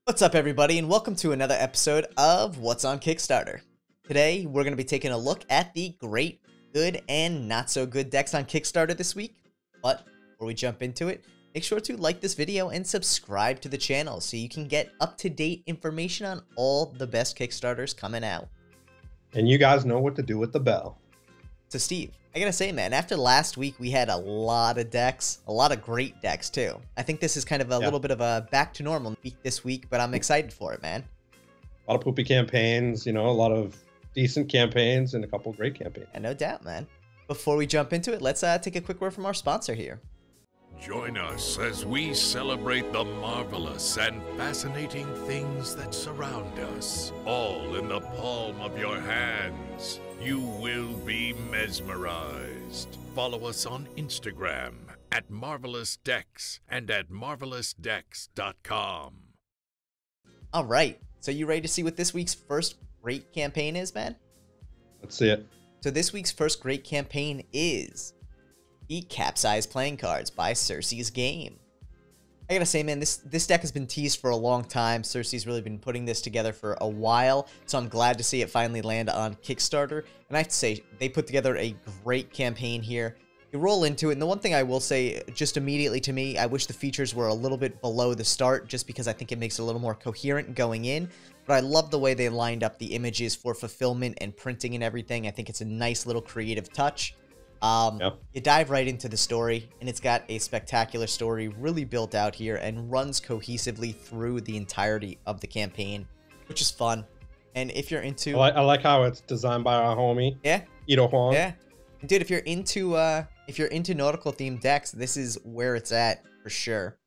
What's up, everybody, and welcome to another episode of What's on Kickstarter. Today, we're going to be taking a look at the great, good, and not so good decks on Kickstarter this week. But before we jump into it, make sure to like this video and subscribe to the channel so you can get up-to-date information on all the best Kickstarters coming out. And you guys know what to do with the bell. So, Steve, I gotta say, man, after last week, we had a lot of decks, a lot of great decks, too. I think this is kind of a little bit of a back to normal week this week, but I'm excited for it, man. A lot of poopy campaigns, you know, a lot of decent campaigns and a couple of great campaigns. And no doubt, man. Before we jump into it, let's take a quick word from our sponsor here. Join us as we celebrate the marvelous and fascinating things that surround us, all in the palm of your hands. You will be mesmerized. Follow us on Instagram at Marvelous Decks and at marvelousdecks.com. All right, so you ready to see what this week's first great campaign is, man? Let's see it. So this week's first great campaign is the Capsize playing cards by Circe's Game. I gotta say, man, this deck has been teased for a long time. Circe's really been putting this together for a while, so I'm glad to see it finally land on Kickstarter. And I have to say, they put together a great campaign here. You roll into it, and the one thing I will say just immediately to me, I wish the features were a little bit below the start, just because I think it makes it a little more coherent going in. But I love the way they lined up the images for fulfillment and printing and everything. I think it's a nice little creative touch. You dive right into the story, and it's got a spectacular story really built out here and runs cohesively through the entirety of the campaign, which is fun. And if you're into, I like how it's designed by our homie, Ito Huang. Yeah, and dude, if you're into nautical themed decks, this is where it's at for sure.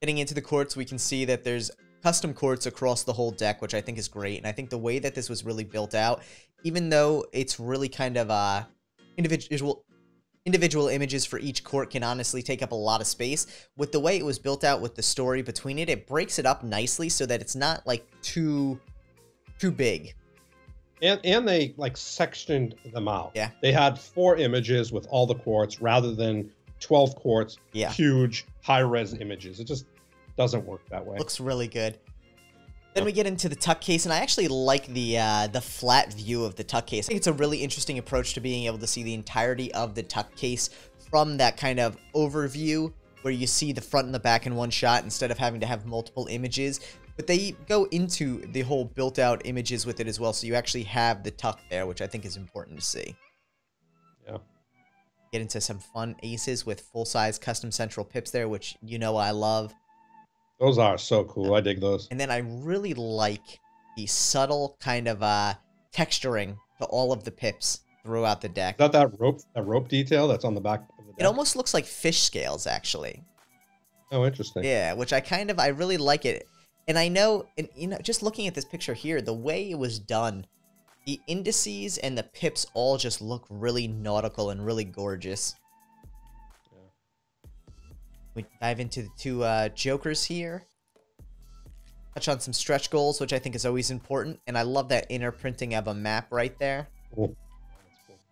Getting into the courts, we can see that there's custom courts across the whole deck, which I think is great. And I think the way that this was really built out, even though it's really kind of individual images for each court can honestly take up a lot of space, with the way it was built out with the story between it, it breaks it up nicely so that it's not like too big. And they like sectioned them out. Yeah. They had 4 images with all the courts rather than 12 courts, huge high-res images. It just doesn't work that way. Looks really good. Then we get into the tuck case, and I actually like the flat view of the tuck case. I think it's a really interesting approach to being able to see the entirety of the tuck case from that kind of overview where you see the front and the back in one shot instead of having to have multiple images. But they go into the whole built-out images with it as well, so you actually have the tuck there, which I think is important to see. Yeah. Get into some fun aces with full-size custom central pips there, which you know I love. Those are so cool. I dig those. And then I really like the subtle kind of texturing to all of the pips throughout the deck. Is that rope detail that's on the back of the deck? It almost looks like fish scales, actually. Oh, interesting. Yeah, which I really like it. And I know, and you know, just looking at this picture here, the way it was done, the indices and the pips all just look really nautical and really gorgeous. We dive into the 2 jokers here. Touch on some stretch goals, which I think is always important. And I love that inner printing of a map right there. Cool.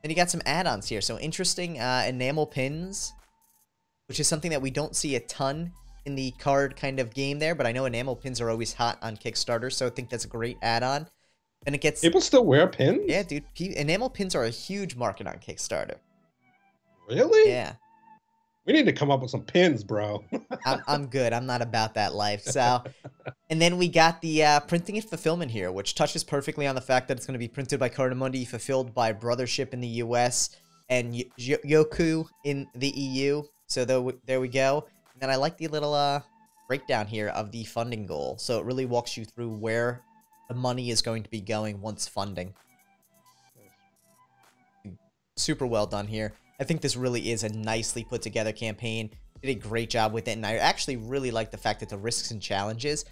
Then you got some add-ons here. So interesting enamel pins, which is something that we don't see a ton in the card kind of game there. But I know enamel pins are always hot on Kickstarter, so I think that's a great add-on. And it gets... People still wear pins? Yeah, dude. Enamel pins are a huge market on Kickstarter. Really? Yeah. We need to come up with some pins, bro. I'm good. I'm not about that life. So, and then we got the printing and fulfillment here, which touches perfectly on the fact that it's going to be printed by Cardamundi, fulfilled by Brothership in the US, and Yoku in the EU. So there we go. And then I like the little breakdown here of the funding goal. So it really walks you through where the money is going to be going once funding. Super well done here. I think this really is a nicely put together campaign. Did a great job with it, and I actually really like the fact that the risks and challenges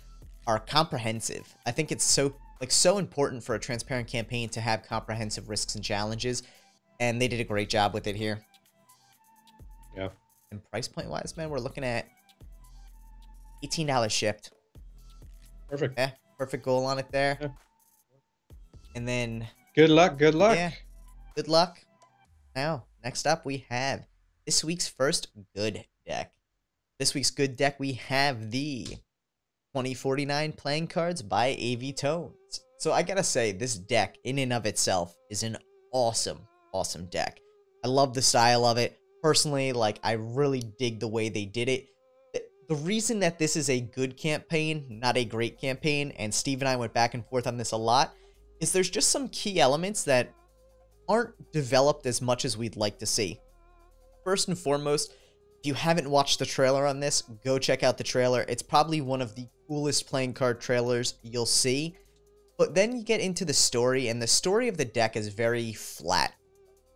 are comprehensive. I think it's so important for a transparent campaign to have comprehensive risks and challenges, and they did a great job with it here. Yeah. And price point wise, man, we're looking at $18 shipped. Perfect. Yeah, perfect goal on it there. Yeah. And then good luck. Good luck. Yeah, good luck. Now, next up, we have this week's first good deck. This week's good deck, we have the 2049 playing cards by AVTones. So I gotta say, this deck in and of itself is an awesome, awesome deck. I love the style of it. Personally, like, I really dig the way they did it. The reason that this is a good campaign, not a great campaign, and Steve and I went back and forth on this a lot, is there's just some key elements that aren't developed as much as we'd like to see. First and foremost, if you haven't watched the trailer on this, go check out the trailer. It's probably one of the coolest playing card trailers you'll see. But then you get into the story, and the story of the deck is very flat.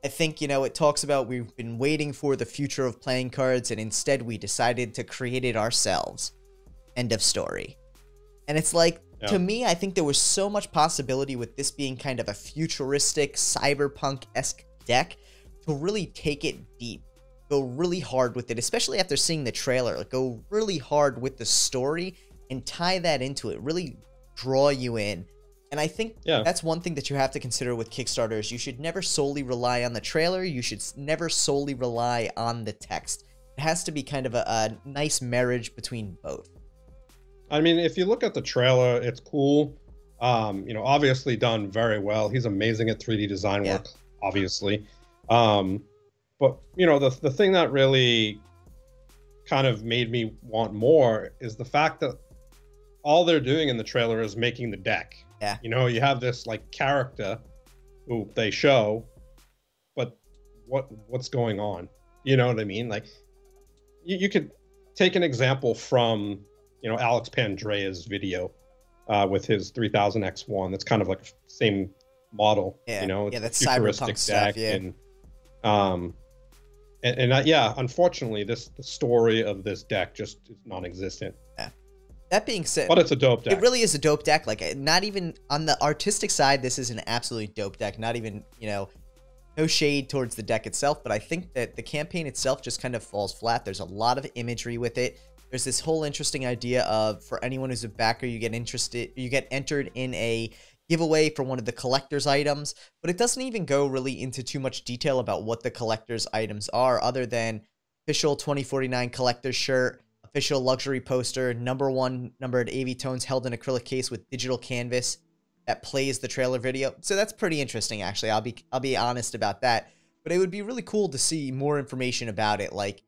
I think, you know, it talks about we've been waiting for the future of playing cards, and instead we decided to create it ourselves. End of story. And it's like, to me, I think there was so much possibility with this being kind of a futuristic, cyberpunk-esque deck to really take it deep. Go really hard with it, especially after seeing the trailer. Like, go really hard with the story and tie that into it. Really draw you in. And I think that's one thing that you have to consider with Kickstarters. You should never solely rely on the trailer. You should never solely rely on the text. It has to be kind of a nice marriage between both. I mean, if you look at the trailer, it's cool. You know, obviously done very well. He's amazing at 3D design work, obviously. But, you know, the thing that really kind of made me want more is the fact that all they're doing in the trailer is making the deck. Yeah. You know, you have this, like, character who they show, but what's going on? You know what I mean? Like, you could take an example from, you know, Alex Pandrea's video with his 3000X1. That's kind of like the same model. Yeah. You know, yeah, that's futuristic cyberpunk stuff. Yeah. And yeah, unfortunately, the story of this deck just is non-existent. Yeah. That being said, but it's a dope deck. It really is a dope deck. Like, not even on the artistic side, this is an absolutely dope deck. Not even, you know, no shade towards the deck itself, but I think that the campaign itself just kind of falls flat. There's a lot of imagery with it. There's this whole interesting idea of, for anyone who's a backer, you get entered in a giveaway for one of the collector's items, but it doesn't even go really into too much detail about what the collector's items are, other than official 2049 collector's shirt, official luxury poster, #1 numbered AVTones held in acrylic case with digital canvas that plays the trailer video. So that's pretty interesting, actually. I'll be honest about that. But it would be really cool to see more information about it. Like,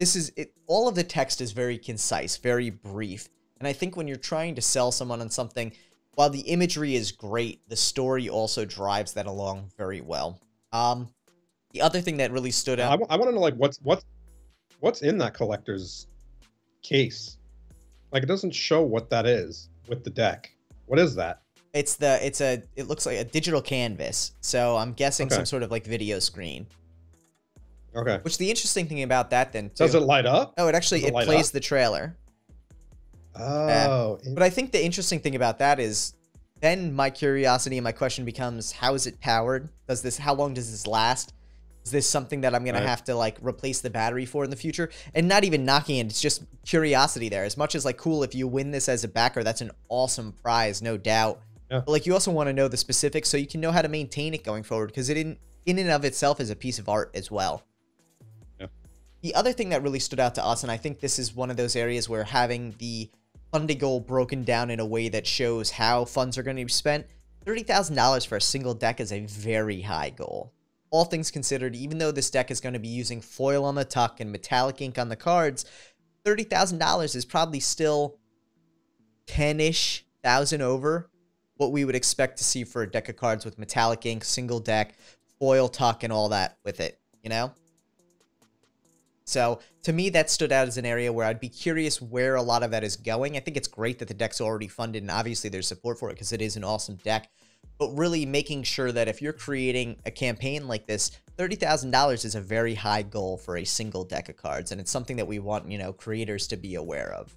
this is it. All of the text is very concise, very brief. And I think when you're trying to sell someone on something, while the imagery is great, the story also drives that along very well. The other thing that really stood out, I want to know, like, what's in that collector's case. Like, it doesn't show what that is with the deck. What is that? It looks like a digital canvas. So I'm guessing some sort of like video screen. Okay. Which the interesting thing about that then too, does it light up? Oh, it actually plays the trailer. Oh. But I think the interesting thing about that is then my curiosity and my question becomes, how is it powered? How long does this last? Is this something that I'm going to have to, like, replace the battery for in the future? And not even knocking it, it's just curiosity there. As much as, like, cool, if you win this as a backer, that's an awesome prize, no doubt. Yeah. But, like, you also want to know the specifics so you can know how to maintain it going forward, because it in and of itself is a piece of art as well. Yeah. The other thing that really stood out to us, and I think this is one of those areas where having the funding goal broken down in a way that shows how funds are going to be spent, $30,000 for a single deck is a very high goal. All things considered, even though this deck is going to be using foil on the tuck and metallic ink on the cards, $30,000 is probably still 10-ish thousand over what we would expect to see for a deck of cards with metallic ink, single deck, foil tuck, and all that with it, you know? So, to me, that stood out as an area where I'd be curious where a lot of that is going. I think it's great that the deck's already funded, and obviously there's support for it because it is an awesome deck. But really making sure that if you're creating a campaign like this, $30,000 is a very high goal for a single deck of cards, and it's something that we want, you know, creators to be aware of.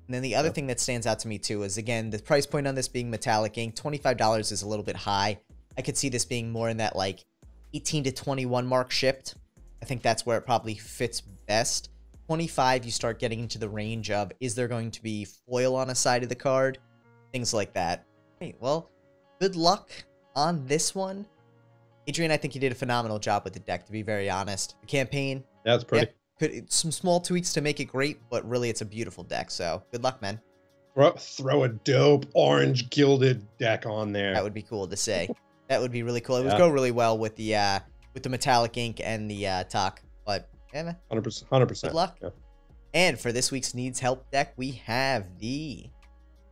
And then the other thing that stands out to me, too, is, again, the price point on this being metallic ink. $25 is a little bit high. I could see this being more in that, like, 18 to 21 mark shipped. I think that's where it probably fits best. 25, you start getting into the range of, is there going to be foil on a side of the card? Things like that. Hey, well, good luck on this one. Adrian, I think you did a phenomenal job with the deck, to be very honest. The campaign, that's pretty. some small tweaks to make it great, but really it's a beautiful deck. So good luck, man. Throw a dope orange gilded deck on there. That would be cool to say. That would be really cool. It would go really well with the metallic ink and the talk. But yeah, man. 100%. Good luck. Yeah. And for this week's Needs Help deck, we have the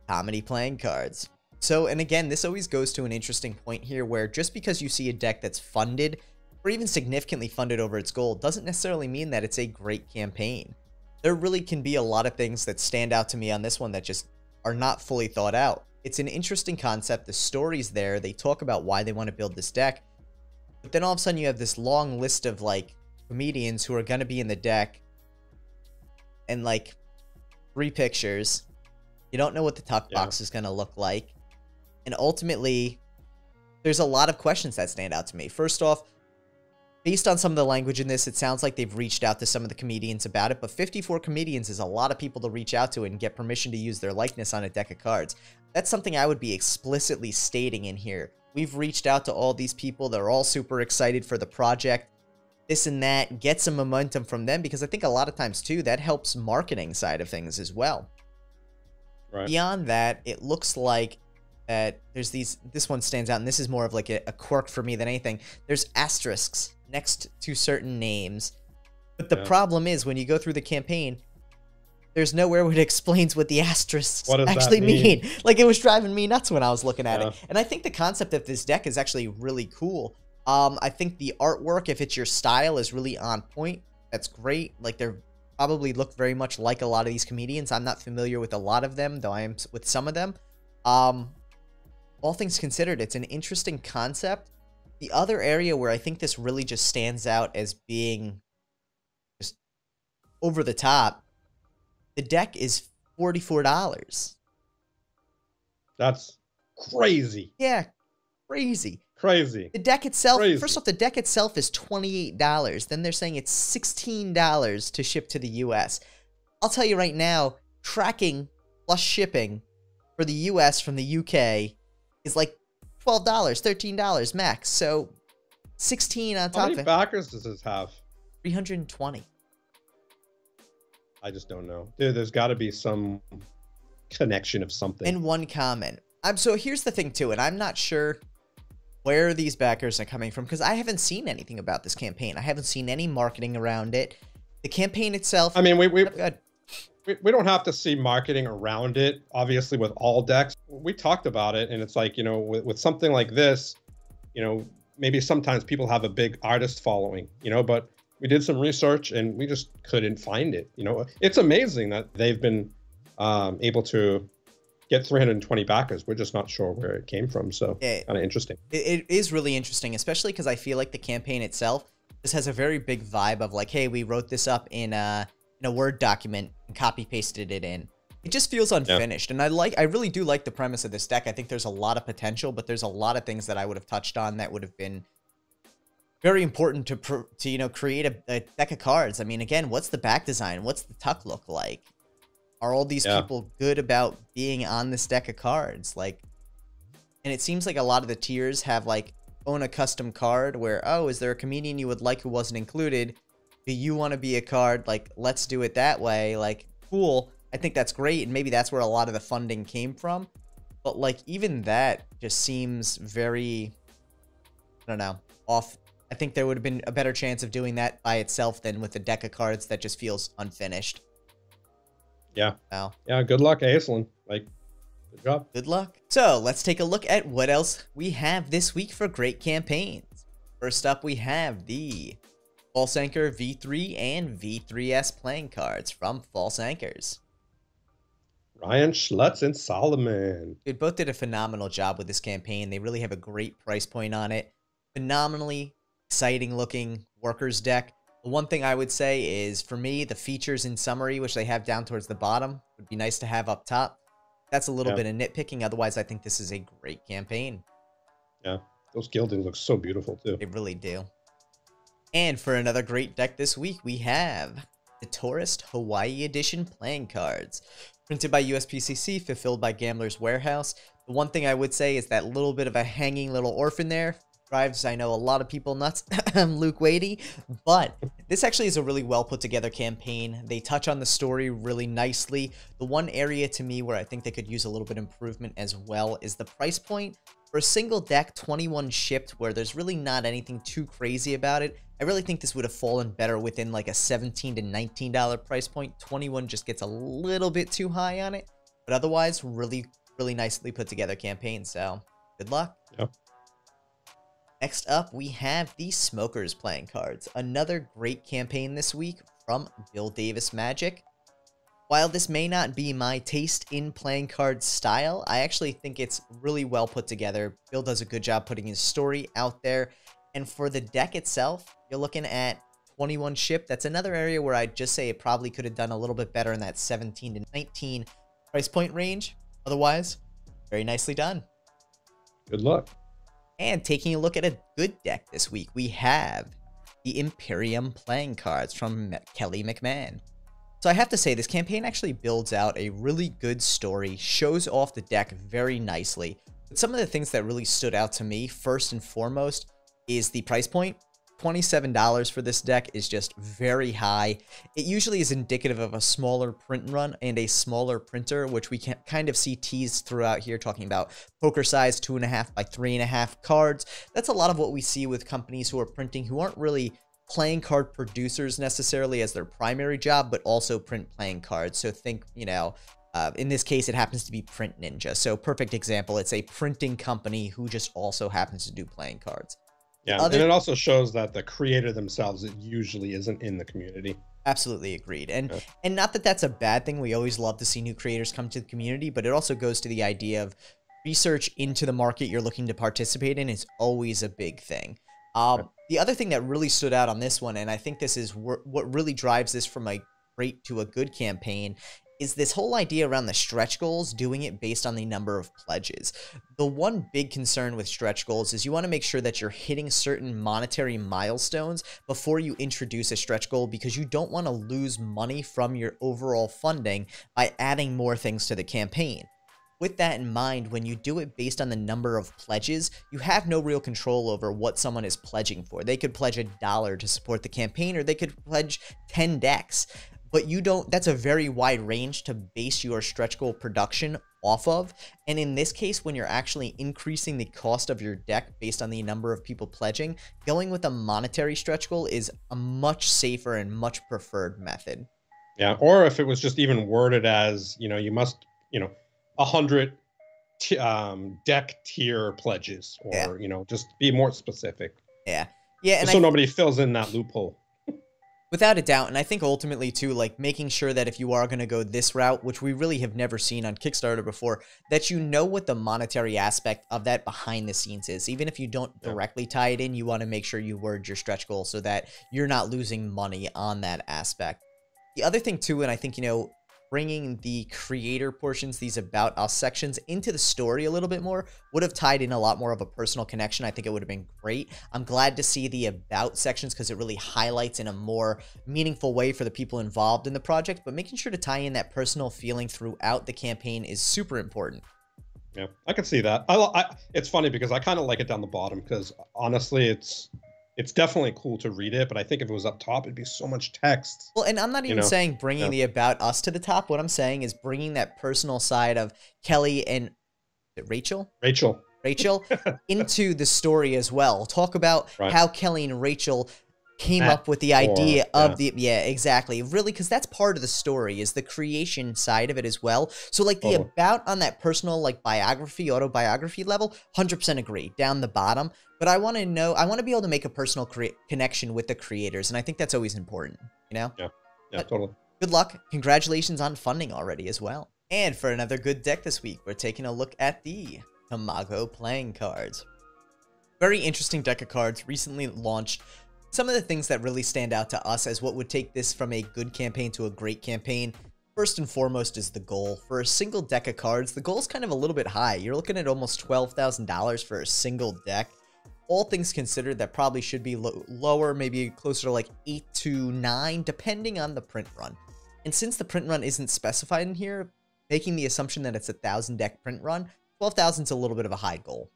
Comedy playing cards. So, and again, this always goes to an interesting point here where just because you see a deck that's funded or even significantly funded over its goal doesn't necessarily mean that it's a great campaign. There really can be a lot of things that stand out to me on this one that just are not fully thought out. It's an interesting concept. The story's there. They talk about why they want to build this deck. But then all of a sudden you have this long list of like comedians who are going to be in the deck and like 3 pictures. You don't know what the tuck box is going to look like. And ultimately, there's a lot of questions that stand out to me. First off, based on some of the language in this, it sounds like they've reached out to some of the comedians about it, but 54 comedians is a lot of people to reach out to and get permission to use their likeness on a deck of cards. That's something I would be explicitly stating in here. We've reached out to all these people. They're all super excited for the project. This and that. Get some momentum from them because I think a lot of times, too, that helps marketing side of things as well. Right. Beyond that, it looks like that there's this one stands out, and this is more of like a quirk for me than anything. There's asterisks next to certain names. But the problem is, when you go through the campaign, there's nowhere where it explains what the asterisks actually mean. Like, it was driving me nuts when I was looking at it. And I think the concept of this deck is actually really cool. I think the artwork, if it's your style, is really on point. That's great. Like, they're probably look very much like a lot of these comedians. I'm not familiar with a lot of them, though I am with some of them. All things considered, it's an interesting concept. The other area where I think this really just stands out as being just over the top, the deck is $44. That's crazy. Yeah, crazy. Crazy. The deck itself, first off, the deck itself is $28. Then they're saying it's $16 to ship to the US. I'll tell you right now, tracking plus shipping for the US from the UK is like $12, $13 max. So $16 on top of it. How many backers does this have? 320. I just don't know. Dude, there's got to be some connection of something. And one comment. So here's the thing too, and I'm not sure where these backers are coming from because I haven't seen anything about this campaign. I haven't seen any marketing around it. The campaign itself. I mean, we don't have to see marketing around it, obviously, with all decks. We talked about it, and it's like, you know, with something like this, you know, maybe sometimes people have a big artist following, you know, but we did some research and we just couldn't find it. You know, it's amazing that they've been able to get 320 backers. We're just not sure where it came from. So kind of interesting. It is really interesting, especially because I feel like the campaign itself just has a very big vibe of like, hey, we wrote this up in a Word document and copy pasted it in. It just feels unfinished. And I really do like the premise of this deck. I think there's a lot of potential, but there's a lot of things that I would have touched on that would have been very important to you know, create a deck of cards. I mean, again, what's the back design? What's the tuck look like? Are all these people good about being on this deck of cards? Like, and it seems like a lot of the tiers have like own a custom card where, oh, is there a comedian you would like who wasn't included? Do you want to be a card? Like, let's do it that way. Like, cool. I think that's great. And maybe that's where a lot of the funding came from. But like, even that just seems very, I don't know, off. I think there would have been a better chance of doing that by itself than with a deck of cards that just feels unfinished. Yeah. Wow. Yeah. Good luck, Aislinn. Like, good job. Good luck. So let's take a look at what else we have this week for great campaigns. First up, we have the False Anchor V3 and V3S playing cards from False Anchors. Ryan Schlutz and Solomon. Dude, both did a phenomenal job with this campaign. They really have a great price point on it. Phenomenally exciting looking workers deck. The one thing I would say is, for me, the features in summary, which they have down towards the bottom, would be nice to have up top. That's a little bit of nitpicking. Otherwise, I think this is a great campaign. Yeah, those gildings look so beautiful, too. They really do. And for another great deck this week, we have the Tourist Hawaii Edition playing cards. Printed by USPCC, fulfilled by Gambler's Warehouse. The one thing I would say is that little bit of a hanging little orphan there. drives, I know, a lot of people nuts, Luke Wadey, but this actually is a really well put together campaign. They touch on the story really nicely. The one area to me where I think they could use a little bit of improvement as well is the price point. For a single deck, 21 shipped, where there's really not anything too crazy about it. I really think this would have fallen better within like a $17 to $19 price point. 21 just gets a little bit too high on it, but otherwise, really nicely put together campaign, so good luck. Yep. Next up, we have the Smokers playing cards. Another great campaign this week from Bill Davis Magic. While this may not be my taste in playing card style, I actually think it's really well put together. Bill does a good job putting his story out there. And for the deck itself, you're looking at 21 ship. That's another area where I'd just say it probably could have done a little bit better in that 17 to 19 price point range. Otherwise, very nicely done. Good luck. And taking a look at a good deck this week, we have the Imperium playing cards from Kelly McMahon. So I have to say, this campaign actually builds out a really good story, shows off the deck very nicely. But some of the things that really stood out to me, first and foremost, is the price point. $27 for this deck is just very high. It usually is indicative of a smaller print run and a smaller printer, which we can kind of see teased throughout here, talking about poker size 2.5 by 3.5 cards. That's a lot of what we see with companies who are printing, who aren't really playing card producers necessarily as their primary job, but also print playing cards. So think, you know, in this case, it happens to be Print Ninja. So perfect example, it's a printing company who just also happens to do playing cards. Yeah, and it also shows that the creator themselves, it usually isn't in the community. Absolutely agreed. And not that that's a bad thing. We always love to see new creators come to the community, but it also goes to the idea of research into the market you're looking to participate in is always a big thing. The other thing that really stood out on this one, and I think this is what really drives this from a great to a good campaign, is this whole idea around the stretch goals, doing it based on the number of pledges. The one big concern with stretch goals is you want to make sure that you're hitting certain monetary milestones before you introduce a stretch goal, because you don't want to lose money from your overall funding by adding more things to the campaign. With that in mind, when you do it based on the number of pledges, you have no real control over what someone is pledging for. They could pledge $1 to support the campaign, or they could pledge 10 decks. But you don't, that's a very wide range to base your stretch goal production off of. And in this case, when you're actually increasing the cost of your deck based on the number of people pledging, going with a monetary stretch goal is a much safer and much preferred method. Yeah, or if it was just even worded as, you know, you must, you know, 100 deck tier pledges, or, you know, just be more specific. Yeah. Yeah. And so nobody fills in that loophole. Without a doubt, and I think ultimately, too, like making sure that if you are going to go this route, which we really have never seen on Kickstarter before, that you know what the monetary aspect of that behind the scenes is. Even if you don't directly tie it in, you want to make sure you word your stretch goal so that you're not losing money on that aspect. The other thing, too, and I think, you know, bringing the creator portions, these About Us sections, into the story a little bit more would have tied in a lot more of a personal connection. I think it would have been great. I'm glad to see the About sections because it really highlights in a more meaningful way for the people involved in the project, but making sure to tie in that personal feeling throughout the campaign is super important. Yeah, I can see that. It's funny because I kind of like it down the bottom because honestly, it's definitely cool to read it, but I think if it was up top, it'd be so much text. Well, and I'm not even saying bringing the About Us to the top. What I'm saying is bringing that personal side of Kelly and Rachel into the story as well. Talk about how Kelly and Rachel came up with the idea of the exactly, really, because that's part of the story, is the creation side of it as well. So like the About on that personal, like biography, autobiography level, 100% agree down the bottom. But I want to know, I want to be able to make a personal connection with the creators, and I think that's always important, you know? Yeah, totally. Good luck. Congratulations on funding already as well. And for another good deck this week, we're taking a look at the Tamago playing cards. Very interesting deck of cards, recently launched. Some of the things that really stand out to us as what would take this from a good campaign to a great campaign, first and foremost, is the goal. For a single deck of cards, the goal is kind of a little bit high. You're looking at almost $12,000 for a single deck. All things considered, that probably should be lower, maybe closer to like 8 to 9, depending on the print run. And since the print run isn't specified in here, making the assumption that it's a 1,000 deck print run, 12,000 is a little bit of a high goal.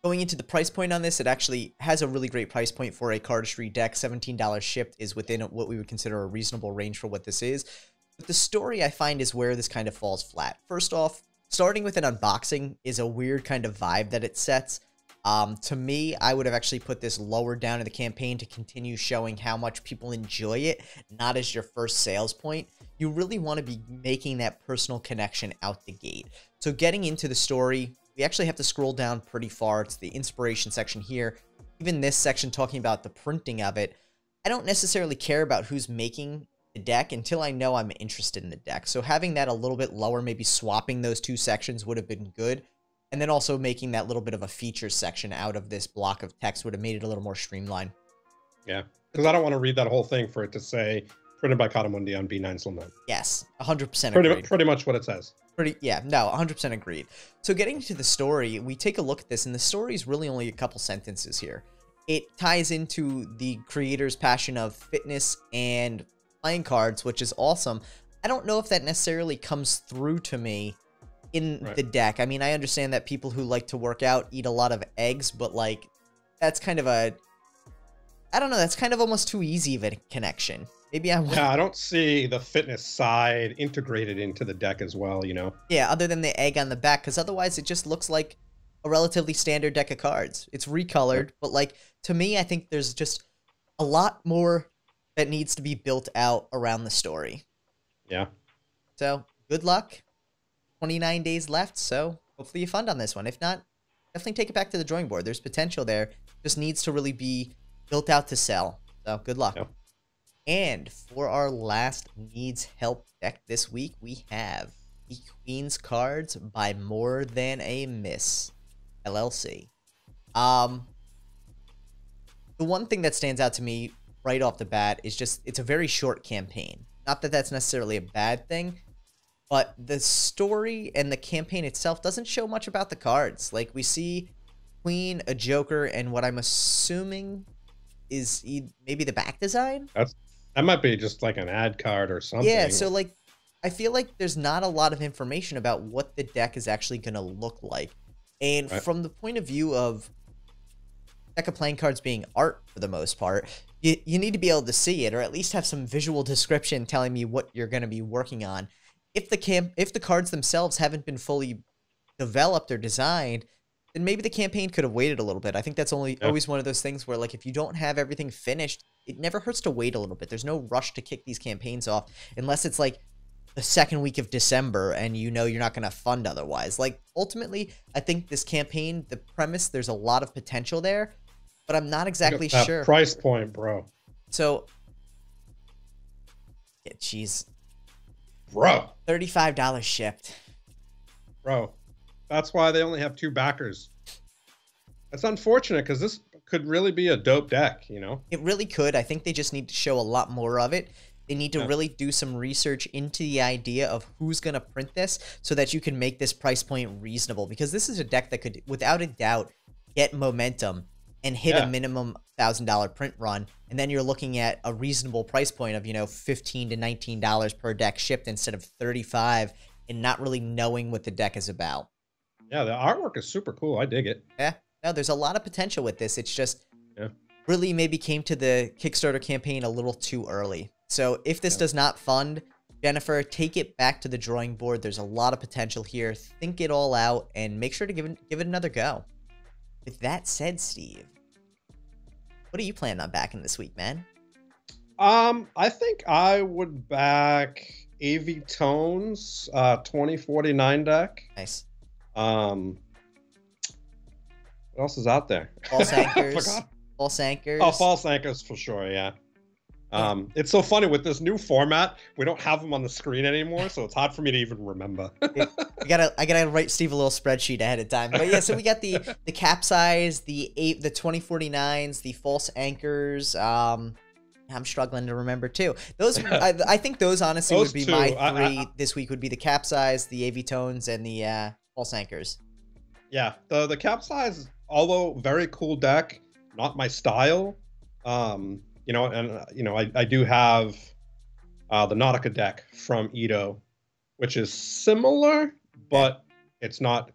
Going into the price point on this, it actually has a really great price point for a cardistry deck. $17 shipped is within what we would consider a reasonable range for what this is. But the story, I find, is where this kind of falls flat. First off, starting with an unboxing is a weird kind of vibe that it sets. To me, I would have actually put this lower down in the campaign to continue showing how much people enjoy it, not as your first sales point. You really want to be making that personal connection out the gate. So getting into the story, we actually have to scroll down pretty far. It's the inspiration section here. Even this section talking about the printing of it, I don't necessarily care about who's making the deck until I know I'm interested in the deck. So having that a little bit lower, maybe swapping those two sections would have been good. And then also making that little bit of a features section out of this block of text would have made it a little more streamlined. Yeah, because I don't want to read that whole thing for it to say printed by Cotamundi on B9/9. Yes, 100% agreed. Pretty much what it says. Yeah, no, 100% agreed. So getting to the story, we take a look at this, and the story is really only a couple sentences here. It ties into the creator's passion of fitness and playing cards, which is awesome. I don't know if that necessarily comes through to me in the deck. I mean, I understand that people who like to work out eat a lot of eggs, but like, that's kind of a, I don't know, that's kind of almost too easy of a connection. Maybe I don't see the fitness side integrated into the deck as well, you know? Yeah, other than the egg on the back, because otherwise it just looks like a relatively standard deck of cards. It's recolored, but like, to me, I think there's just a lot more that needs to be built out around the story. Yeah. So, good luck. 29 days left, so hopefully you fund on this one. If not, definitely take it back to the drawing board. There's potential there. Just needs to really be built out to sell. So, good luck. Yep. And for our last needs help deck this week, we have the Queen's Cards by More Than a Miss, LLC. The one thing that stands out to me right off the bat is just, it's a very short campaign. Not that that's necessarily a bad thing, but the story and the campaign itself doesn't show much about the cards. Like, we see Queen, a Joker, and what I'm assuming is maybe the back design? That might be just like an ad card or something. Yeah, so like, I feel like there's not a lot of information about what the deck is actually going to look like. And from the point of view of deck of playing cards being art for the most part, you need to be able to see it, or at least have some visual description telling me what you're going to be working on. If the cards themselves haven't been fully developed or designed, then maybe the campaign could have waited a little bit. I think that's always one of those things where, like, if you don't have everything finished, it never hurts to wait a little bit. There's no rush to kick these campaigns off unless it's like the second week of December and you know you're not going to fund otherwise. Like, ultimately, I think this campaign, the premise, there's a lot of potential there, but I'm not exactly sure. Price point, bro. So, yeah, jeez. Bro. $35 shipped. Bro. That's why they only have 2 backers. That's unfortunate, because this could really be a dope deck, you know? It really could. I think they just need to show a lot more of it. They need to really do some research into the idea of who's going to print this so that you can make this price point reasonable. Because this is a deck that could, without a doubt, get momentum and hit a minimum $1,000 print run. And then you're looking at a reasonable price point of, you know, $15 to $19 per deck shipped instead of $35, and not really knowing what the deck is about. Yeah, the artwork is super cool. I dig it. Yeah. No, there's a lot of potential with this. It's just really maybe came to the Kickstarter campaign a little too early. So if this does not fund, Jennifer, take it back to the drawing board. There's a lot of potential here. Think it all out and make sure to give it another go. With that said, Steve, what are you planning on backing this week, man? I think I would back AVTones 2049 deck. Nice. What else is out there? False Anchors. False Anchors. Oh, False Anchors for sure, yeah. It's so funny with this new format, we don't have them on the screen anymore, so it's hard for me to even remember. I gotta write Steve a little spreadsheet ahead of time. But yeah, so we got the Capsize, the 2049s, the False Anchors. I'm struggling to remember too. Those I think those honestly would be my three this week. Would be the Capsize, the AVTones, and the False Anchors. Yeah, the Capsize, although very cool deck, not my style. You know, and you know, I do have the Nautica deck from Ito, which is similar, but it's not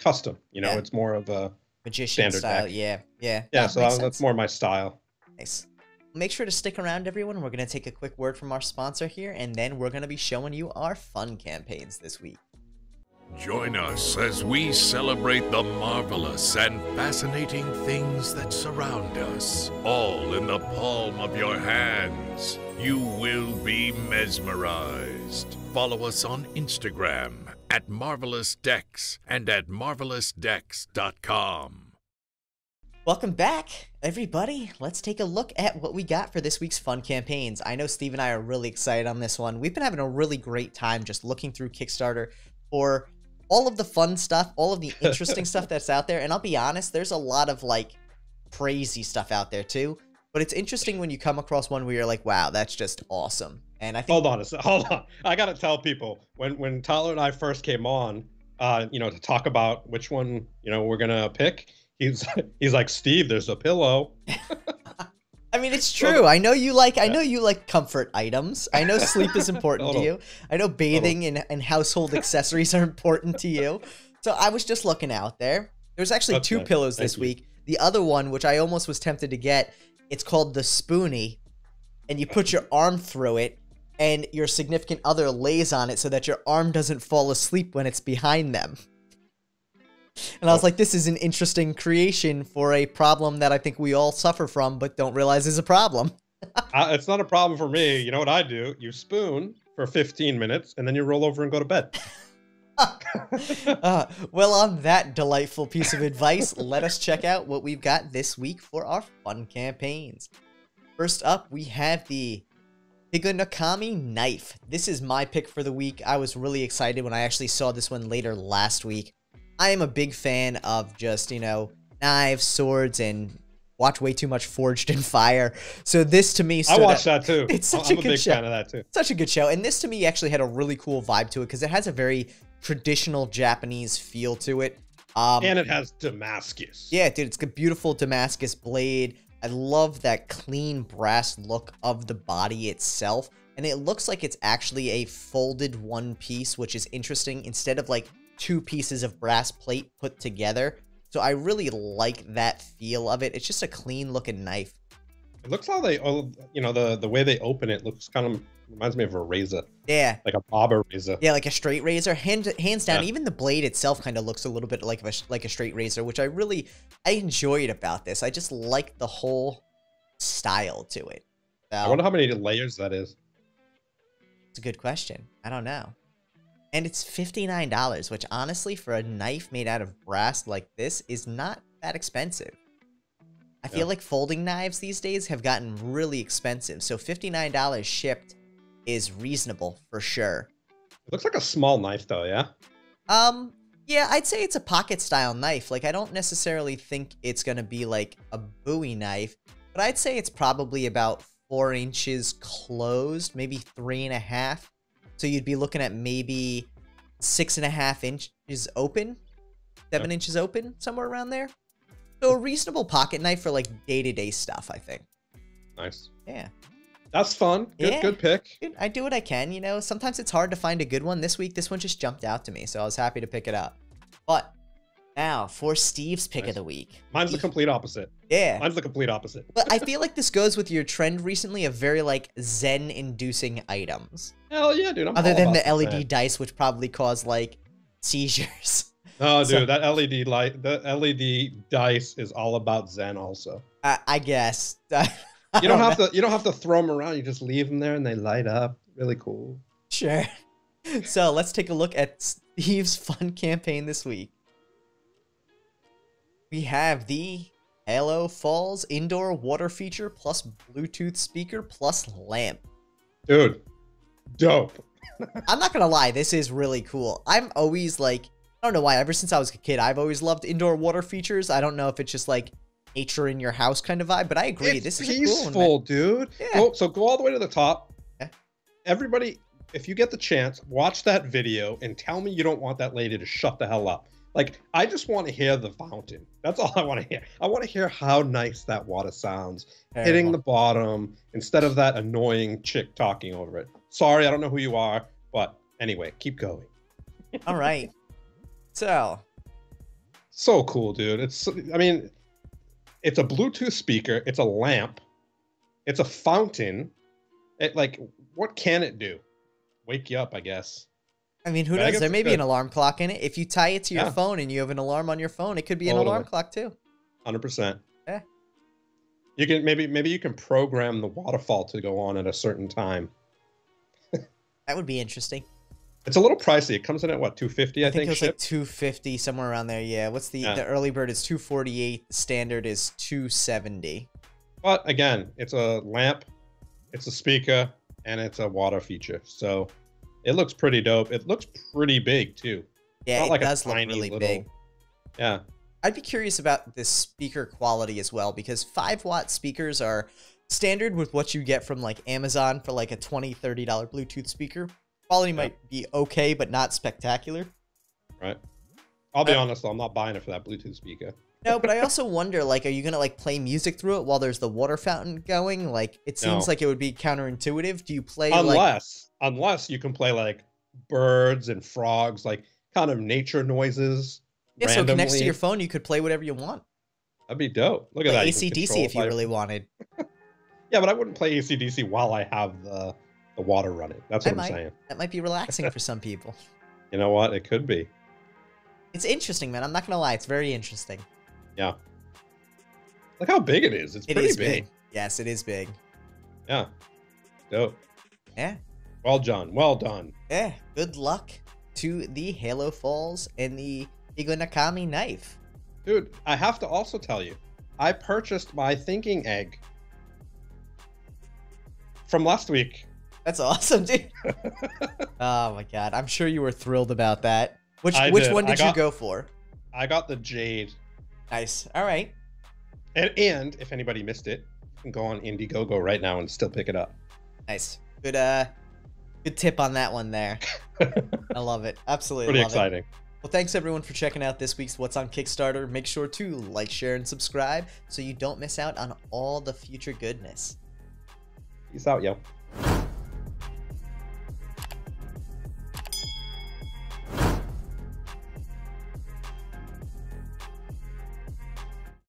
custom. You know, it's more of a magician standard style. deck. Yeah, yeah. Yeah, No, so makes that's sense. more my style. Nice. Make sure to stick around, everyone. We're going to take a quick word from our sponsor here, and then we're going to be showing you our fun campaigns this week. Join us as we celebrate the marvelous and fascinating things that surround us, all in the palm of your hands. You will be mesmerized. Follow us on Instagram at Marvelous Decks and at marvelousdecks.com. Welcome back, everybody. Let's take a look at what we got for this week's fun campaigns. I know Steve and I are really excited on this one. We've been having a really great time just looking through Kickstarter for all of the fun stuff, all of the interesting stuff that's out there. And I'll be honest, there's a lot of like crazy stuff out there too. But it's interesting when you come across one where you're like, wow, that's just awesome. And I think Hold on. I gotta tell people, when Tyler and I first came on, to talk about which one, we're gonna pick, he's like, Steve, there's a pillow. I mean, it's true. I know you like comfort items. I know sleep is important to you. I know bathing and household accessories are important to you. So I was just looking out there. There's actually two pillows this week. The other one, which I almost was tempted to get, it's called the Spoonie, and you put your arm through it, and your significant other lays on it so that your arm doesn't fall asleep when it's behind them. And I was like, this is an interesting creation for a problem that I think we all suffer from, but don't realize is a problem. It's not a problem for me. You know what I do? You spoon for 15 minutes, and then you roll over and go to bed. Well, on that delightful piece of advice, let us check out what we've got this week for our fun campaigns. First up, we have the Higonokami knife. This is my pick for the week. I was really excited when I actually saw this one later last week. I am a big fan of just, knives, swords, and watch way too much Forged in Fire. So this to me... I watched that too. It's such a good show. I'm a big fan of that too. Such a good show. And this to me actually had a really cool vibe to it because it has a very traditional Japanese feel to it. And it has Damascus. Yeah, dude, it's a beautiful Damascus blade. I love that clean brass look of the body itself. And it looks like it's actually a folded one piece, which is interesting, instead of like two pieces of brass plate put together. So I really like that feel of it. It's just a clean looking knife. It looks how they, the way they open it looks kind of reminds me of a razor. Yeah. Like a bobber razor. Yeah, like a straight razor. Hands down, even the blade itself kind of looks a little bit like a straight razor, which I enjoyed about this. I just like the whole style to it. So, I wonder how many layers that is. it's a good question. I don't know. And it's $59, which honestly, for a knife made out of brass like this, is not that expensive. I feel like folding knives these days have gotten really expensive, so $59 shipped is reasonable for sure. It looks like a small knife though, yeah? Yeah, I'd say it's a pocket-style knife. Like, I don't necessarily think it's gonna be like a Bowie knife, but I'd say it's probably about 4 inches closed, maybe 3.5. So you'd be looking at maybe 6.5 inches open, 7 inches open, somewhere around there. So a reasonable pocket knife for like day-to-day stuff, I think. Nice. Yeah. That's fun. Good pick. Dude, I do what I can, Sometimes it's hard to find a good one. This week, this one just jumped out to me, so I was happy to pick it up. But now, for Steve's pick of the week. Mine's the complete opposite. Yeah. Mine's the complete opposite. But I feel like this goes with your trend recently of very, like, Zen-inducing items. Hell yeah, dude. Other than the LED dice, which probably cause, like, seizures. Oh, dude, that LED light, the LED dice is all about Zen also. I guess. You don't have to throw them around. You just leave them there and they light up. Really cool. Sure. So let's take a look at Steve's fun campaign this week. We have the HaloFalls indoor water feature plus Bluetooth speaker plus lamp. Dude, dope. I'm not gonna lie, this is really cool. I'm always like, I don't know why, ever since I was a kid, I've always loved indoor water features. I don't know if it's just like nature in your house kind of vibe, but I agree. It's this is peaceful, a cool one, dude. Yeah. So go all the way to the top. Yeah. Everybody, if you get the chance, watch that video and tell me you don't want that lady to shut the hell up. Like, I just want to hear the fountain. That's all I want to hear. I want to hear how nice that water sounds hitting the bottom instead of that annoying chick talking over it. Sorry, I don't know who you are, but anyway, keep going. All right. So, So cool, dude. I mean, it's a Bluetooth speaker. It's a lamp. It's a fountain. Like, what can it do? Wake you up, I guess. I mean, who knows? There may be an alarm clock in it. If you tie it to your phone and you have an alarm on your phone, it could be an alarm clock too. 100%. Yeah. You can maybe you can program the waterfall to go on at a certain time. That would be interesting. It's a little pricey. It comes in at what, $250? I think it was like $250, somewhere around there. Yeah. What's the early bird is $248. The standard is $270. But again, it's a lamp, it's a speaker, and it's a water feature. So it looks pretty dope. It looks pretty big too. Yeah, it does look really big. Yeah. I'd be curious about this speaker quality as well, because 5-watt speakers are standard with what you get from like Amazon for like a $20, $30 Bluetooth speaker. Quality might be okay, but not spectacular. Right. I'll be honest though, I'm not buying it for that Bluetooth speaker. No, but I also wonder, like, are you gonna like play music through it while there's the water fountain going? Like, it seems like it would be counterintuitive. Do you play unless you can play like birds and frogs, like kind of nature noises? Yeah, randomly. So it connects to your phone. You could play whatever you want. That'd be dope. Look at that. AC/DC if you really wanted. Yeah, but I wouldn't play AC/DC while I have the water running. That's what I'm saying. That might be relaxing for some people. You know what? It could be. It's interesting, man. I'm not gonna lie. It's very interesting. Yeah. Look how big it is. It's pretty big. Yes, it is big. Yeah. Dope. Yeah. Well done. Well done. Yeah. Good luck to the HaloFalls and the Higonokami knife. Dude, I have to also tell you, I purchased my thinking egg from last week. That's awesome, dude. Oh my god. I'm sure you were thrilled about that. Which one did you go for? I got the jade. Nice. All right. And if anybody missed it, you can go on Indiegogo right now and still pick it up. Nice. Good tip on that one there. I love it. Absolutely Pretty exciting. Well, thanks everyone for checking out this week's What's on Kickstarter. Make sure to like, share, and subscribe so you don't miss out on all the future goodness. Peace out, yo.